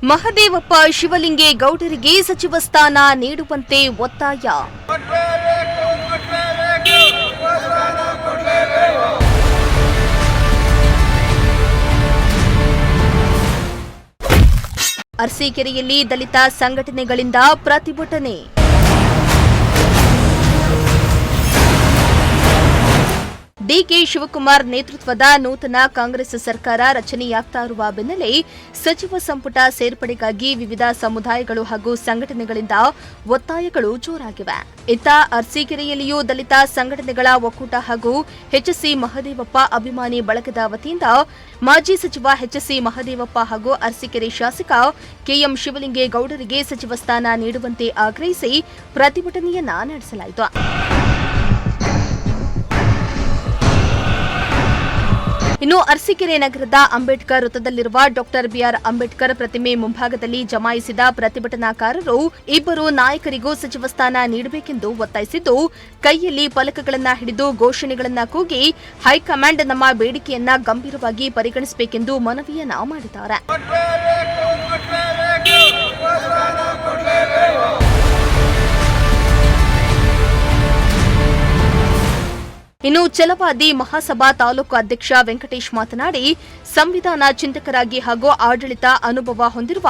ಮಹದೇವಪ್ಪ ಶಿವಲಿಂಗೇಗೌಡರಿಗೆ ಸಚಿವ ಸ್ಥಾನ ನೀಡುವಂತೆ ಒತ್ತಾಯ. ಅರಸೀಕೆರೆಯಲ್ಲಿ ದಲಿತ ಸಂಘಟನೆಗಳಿಂದ ಪ್ರತಿಭಟನೆ. ಡಿಕೆ ಶಿವಕುಮಾರ್ ನೇತೃತ್ವದ ನೂತನ ಕಾಂಗ್ರೆಸ್ ಸರ್ಕಾರ ರಚನೆಯಾಗ್ತಾ ಇರುವ ಬೆನ್ನಲ್ಲೇ ಸಚಿವ ಸಂಪುಟ ಸೇರ್ಪಡೆಗಾಗಿ ವಿವಿಧ ಸಮುದಾಯಗಳು ಹಾಗೂ ಸಂಘಟನೆಗಳಿಂದ ಒತ್ತಾಯಗಳು ಜೋರಾಗಿವೆ. ಇತ್ತ ಅರಸೀಕೆರೆಯಲ್ಲಿಯೂ ದಲಿತ ಸಂಘಟನೆಗಳ ಒಕ್ಕೂಟ ಹಾಗೂ ಎಚ್ಸಿ ಮಹದೇವಪ್ಪ ಅಭಿಮಾನಿ ಬಳಗದ ವತಿಯಿಂದ ಮಾಜಿ ಸಚಿವ ಎಚ್ಸಿ ಮಹದೇವಪ್ಪ ಹಾಗೂ ಅರಸೀಕೆರೆ ಶಾಸಕ ಕೆಎಂ ಶಿವಲಿಂಗೇಗೌಡರಿಗೆ ಸಚಿವ ಸ್ಥಾನ ನೀಡುವಂತೆ ಆಗ್ರಹಿಸಿ ಪ್ರತಿಭಟನೆಯನ್ನ ನಡೆಸಲಾಯಿತು. ಇನ್ನು ಅರಸೀಕೆರೆ ನಗರದ ಅಂಬೇಡ್ಕರ್ ವೃತ್ತದಲ್ಲಿರುವ ಡಾಕ್ಟರ್ ಬಿಆರ್ ಅಂಬೇಡ್ಕರ್ ಪ್ರತಿಮೆ ಮುಂಭಾಗದಲ್ಲಿ ಜಮಾಯಿಸಿದ ಪ್ರತಿಭಟನಾಕಾರರು ಇಬ್ಬರು ನಾಯಕರಿಗೂ ಸಚಿವ ಸ್ಥಾನ ನೀಡಬೇಕೆಂದು ಒತ್ತಾಯಿಸಿದ್ದು, ಕೈಯಲ್ಲಿ ಫಲಕಗಳನ್ನು ಹಿಡಿದು ಘೋಷಣೆಗಳನ್ನು ಕೂಗಿ ಹೈಕಮಾಂಡ್ ನಮ್ಮ ಬೇಡಿಕೆಯನ್ನ ಗಂಭೀರವಾಗಿ ಪರಿಗಣಿಸಬೇಕೆಂದು ಮನವಿಯನ್ನ ಮಾಡಿದ್ದಾರೆ. ಇನ್ನು ಛಲವಾದಿ ಮಹಾಸಭಾ ತಾಲೂಕು ಅಧ್ಯಕ್ಷ ವೆಂಕಟೇಶ್ ಮಾತನಾಡಿ, ಸಂವಿಧಾನ ಚಿಂತಕರಾಗಿ ಹಾಗೂ ಆಡಳಿತ ಅನುಭವ ಹೊಂದಿರುವ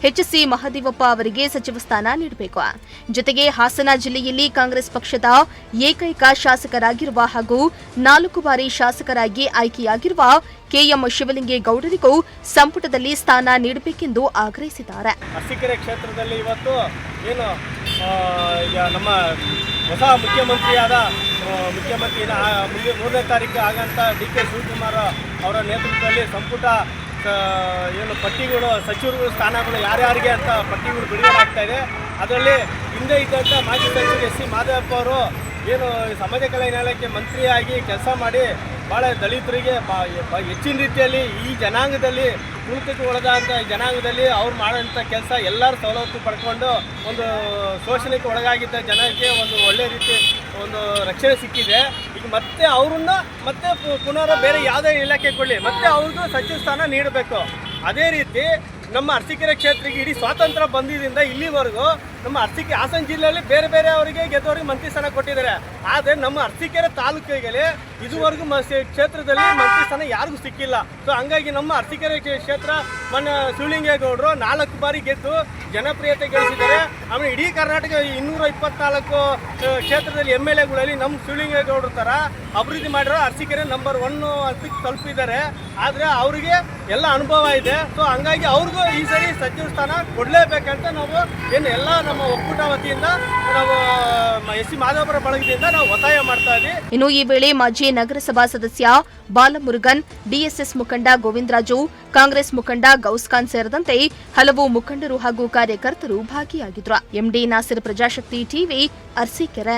ಎಚ್ಸಿ ಮಹದೇವಪ್ಪ ಅವರಿಗೆ ಸಚಿವ ಸ್ಥಾನ ನೀಡಬೇಕು. ಜೊತೆಗೆ ಹಾಸನ ಜಿಲ್ಲೆಯಲ್ಲಿ ಕಾಂಗ್ರೆಸ್ ಪಕ್ಷದ ಏಕೈಕ ಶಾಸಕರಾಗಿರುವ ಹಾಗೂ 4 ಬಾರಿ ಶಾಸಕರಾಗಿ ಆಯ್ಕೆಯಾಗಿರುವ ಕೆಎಂ ಶಿವಲಿಂಗೇಗೌಡರಿಗೂ ಸಂಪುಟದಲ್ಲಿ ಸ್ಥಾನ ನೀಡಬೇಕೆಂದು ಆಗ್ರಹಿಸಿದ್ದಾರೆ. ಅರಸೀಕೆರೆ ಕ್ಷೇತ್ರದಲ್ಲಿ ಇವತ್ತು ಏನು ನಮ್ಮ ಹೊಸ ಮುಖ್ಯಮಂತ್ರಿಯಾದ ಮುಖ್ಯಮಂತ್ರಿ 3ನೇ ತಾರೀಕು ಆಗಂತ ಡಿಕೆ ಶಿವಕುಮಾರ್ ಅವರ ನೇತೃತ್ವದಲ್ಲಿ ಸಂಪುಟ ಏನು ಪಟ್ಟಿಗಳು ಸಚಿವರುಗಳ ಸ್ಥಾನಗಳು ಯಾರ್ಯಾರಿಗೆ ಅಂತ ಪಟ್ಟಿಗಳು ಬಿಡುಗಡೆ ಆಗ್ತಾ ಇದೆ. ಅದರಲ್ಲಿ ಹಿಂದೆ ಇದ್ದಂಥ ಮಾಜಿ ಸಚಿವರು ಎಸ್ ಸಿ ಮಹದೇವಪ್ಪ ಅವರು ಏನು ಸಮಾಜ ಕಲ್ಯಾಣ ಇಲಾಖೆ ಮಂತ್ರಿಯಾಗಿ ಕೆಲಸ ಮಾಡಿ ಭಾಳ ದಲಿತರಿಗೆ ಹೆಚ್ಚಿನ ರೀತಿಯಲ್ಲಿ ಈ ಜನಾಂಗದಲ್ಲಿ ತುಳಿತಕ್ಕೆ ಒಳಗಾದಂಥ ಜನಾಂಗದಲ್ಲಿ ಅವ್ರು ಮಾಡೋಂಥ ಕೆಲಸ ಎಲ್ಲರೂ ಸವಲತ್ತು ಪಡ್ಕೊಂಡು ಒಂದು ಶೋಷಣೆಗೆ ಒಳಗಾಗಿದ್ದ ಜನಕ್ಕೆ ಒಂದು ಒಳ್ಳೆ ರೀತಿ ಒಂದು ರಕ್ಷಣೆ ಸಿಕ್ಕಿದೆ. ಈಗ ಮತ್ತೆ ಅವ್ರನ್ನ ಮತ್ತೆ ಪುನಃ ಬೇರೆ ಯಾವುದೇ ಇಲಾಖೆ ಕೊಡಲಿ ಮತ್ತೆ ಅವ್ರಿಗೂ ಸಚಿವ ಸ್ಥಾನ ನೀಡಬೇಕು. ಅದೇ ರೀತಿ ನಮ್ಮ ಅರಸೀಕೆರೆ ಕ್ಷೇತ್ರಕ್ಕೆ ಇಡೀ ಸ್ವಾತಂತ್ರ್ಯ ಬಂದಿದ್ದರಿಂದ ಇಲ್ಲಿವರೆಗೂ ನಮ್ಮ ಅರಸೀಕೆರೆ ಹಾಸನ ಜಿಲ್ಲೆಯಲ್ಲಿ ಬೇರೆ ಬೇರೆ ಅವರಿಗೆ ಗೆದ್ದವರಿಗೆ ಮಂತ್ರಿ ಸ್ಥಾನ ಕೊಟ್ಟಿದ್ದಾರೆ. ಆದರೆ ನಮ್ಮ ಅರಸೀಕೆರೆ ತಾಲೂಕಿಗೆ ಇದುವರೆಗೂ ಕ್ಷೇತ್ರದಲ್ಲಿ ಮಂತ್ರಿ ಸ್ಥಾನ ಯಾರಿಗೂ ಸಿಕ್ಕಿಲ್ಲ. ಸೊ ಹಂಗಾಗಿ ನಮ್ಮ ಅರಸೀಕೆರೆ ಕ್ಷೇತ್ರ ಮೊನ್ನೆ ಶಿವಲಿಂಗೇಗೌಡರು 4 ಬಾರಿ ಗೆದ್ದು ಜನಪ್ರಿಯತೆ ಗಳಿಸಿದ್ದಾರೆ. ಆಮೇಲೆ ಇಡೀ ಕರ್ನಾಟಕ 224 ಕ್ಷೇತ್ರದಲ್ಲಿ MLAಗಳಲ್ಲಿ ನಮ್ಮ ಶಿವಲಿಂಗೇಗೌಡರ ಥರ ಅಭಿವೃದ್ಧಿ ಮಾಡಿರೋ ಅರಸೀಕೆರೆ ನಂಬರ್ 1 ಅದಕ್ಕೆ ತಲುಪಿದ್ದಾರೆ. ಆದರೆ ಅವರಿಗೆ ಎಲ್ಲ ಅನುಭವ ಇದೆ. ಸೊ ಹಂಗಾಗಿ ಅವ್ರಿಗೂ ಈ ಸರಿ ಸಚಿವ ಸ್ಥಾನ ಕೊಡಲೇಬೇಕಂತ ನಾವು ಏನು ಎಲ್ಲ ನಮ್ಮ ಒಕ್ಕೂಟ ವತಿಯಿಂದ ನಾವು ಎಸ್ ಸಿ ಮಾಧವಪುರ ಬಳಗದಿಂದ ನಾವು ಒತ್ತಾಯ ಮಾಡ್ತಾ ಇದ್ದೀವಿ. ಇನ್ನು ಈ ವೇಳೆ ಮಾಜಿ ನಗರಸಭಾ ಸದಸ್ಯ ಬಾಲಮುರುಗನ್, ಡಿಎಸ್ಎಸ್ ಮುಖಂಡ ಗೋವಿಂದರಾಜು, ಕಾಂಗ್ರೆಸ್ ಮುಖಂಡ ಗೌಸ್ಖಾನ್ ಸೇರಿದಂತೆ ಹಲವು ಮುಖಂಡರು ಹಾಗೂ ಕಾರ್ಯಕರ್ತರು ಭಾಗಿಯಾಗಿದ್ದರು. MD Nasir, Prajashakti TV, Arsikere.